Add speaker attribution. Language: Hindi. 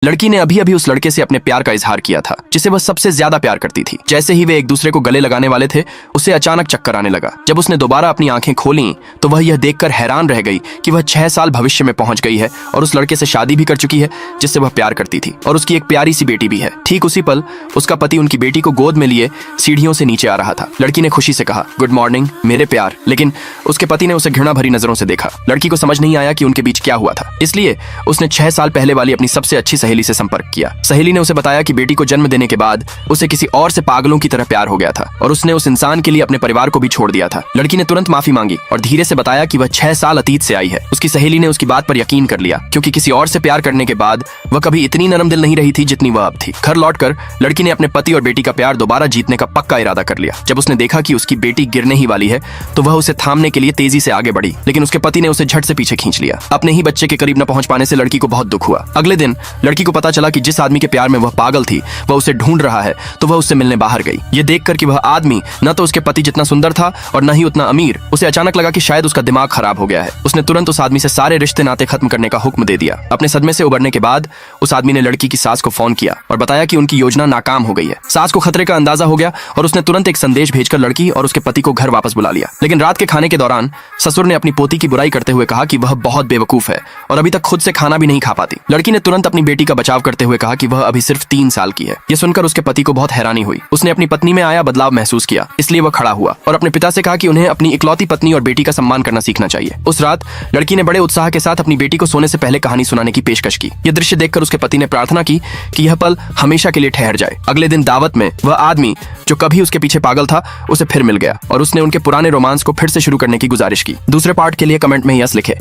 Speaker 1: लड़की ने अभी अभी उस लड़के से अपने प्यार का इजहार किया था जिसे वह सबसे ज्यादा प्यार करती थी। जैसे ही वे एक दूसरे को गले लगाने वाले थे, उसे अचानक चक्कर आने लगा। जब उसने दोबारा अपनी आंखें खोली तो वह यह देखकर हैरान रह गई कि वह 6 साल भविष्य में पहुंच गई है और उस लड़के से शादी भी कर चुकी है जिससे वह प्यार करती थी, और उसकी एक प्यारी सी बेटी भी है। ठीक उसी पल उसका पति उनकी बेटी को गोद में लिए सीढ़ियों से नीचे आ रहा था। लड़की ने खुशी से कहा, गुड मॉर्निंग मेरे प्यार, लेकिन उसके पति ने उसे घृणा भरी नजरों से देखा। लड़की को समझ नहीं आया कि उनके बीच क्या हुआ था, इसलिए उसने 6 साल पहले वाली अपनी सबसे अच्छी सहेली से संपर्क किया। सहेली ने उसे बताया कि बेटी को जन्म देने के बाद उसे किसी और से पागलों की तरह प्यार हो गया था और उसने उस इंसान के लिए अपने परिवार को भी छोड़ दिया था। लड़की ने तुरंत माफी मांगी और धीरे से बताया कि वह 6 साल अतीत से आई है। उसकी सहेली ने उसकी बात पर यकीन कर लिया, क्योंकि किसी और से प्यार करने के बाद वह कभी इतनी नरम दिल नहीं रही थी जितनी वह अब थी। घर लौटकर लड़की ने अपने पति और बेटी का प्यार दोबारा जीतने का पक्का इरादा कर लिया। जब उसने देखा कि उसकी बेटी गिरने ही वाली है तो वह उसे थामने के लिए तेजी से आगे बढ़ी, लेकिन उसके पति ने उसे झट से पीछे खींच लिया। अपने ही बच्चे के करीब न पहुंच पाने से लड़की को बहुत दुख हुआ। अगले दिन लड़की को पता चला कि जिस आदमी के प्यार में वह पागल थी वह उसे ढूंढ रहा है, तो वह उससे मिलने बाहर गई। ये देखकर कि वह आदमी न तो उसके पति जितना सुंदर था और न ही उतना अमीर, उसे अचानक लगा कि शायद उसका दिमाग खराब हो गया है। उसने तुरंत उस आदमी से सारे रिश्ते नाते खत्म करने का हुक्म दे दिया। अपने सदमे से उबरने के बाद उस आदमी ने लड़की की सास को फोन किया और बताया कि उनकी योजना नाकाम हो गई है। सास को खतरे का अंदाजा हो गया और उसने तुरंत एक संदेश भेजकर लड़की और उसके पति को घर वापस बुला लिया। लेकिन रात के खाने के दौरान ससुर ने अपनी पोती की बुराई करते हुए कहा कि वह बहुत बेवकूफ है और अभी तक खुद से खाना भी नहीं खा पाती। लड़की ने तुरंत अपनी बेटी का बचाव करते हुए कहा कि वह अभी सिर्फ 3 साल की है। यह सुनकर उसके पति को बहुत हैरानी हुई। उसने अपनी पत्नी में आया बदलाव महसूस किया, इसलिए वह खड़ा हुआ और अपने पिता से कहा कि उन्हें अपनी इकलौती पत्नी और बेटी का सम्मान करना सीखना चाहिए। उस रात लड़की ने बड़े उत्साह के साथ अपनी बेटी को सोने से पहले कहानी सुनाने की पेशकश की। यह दृश्य देखकर उसके पति ने प्रार्थना की कि यह पल हमेशा के लिए ठहर जाए। अगले दिन दावत में वह आदमी जो कभी उसके पीछे पागल था उसे फिर मिल गया और उसने उनके पुराने रोमांस को फिर से शुरू करने की गुजारिश की। दूसरे पार्ट के लिए कमेंट में यस लिखे।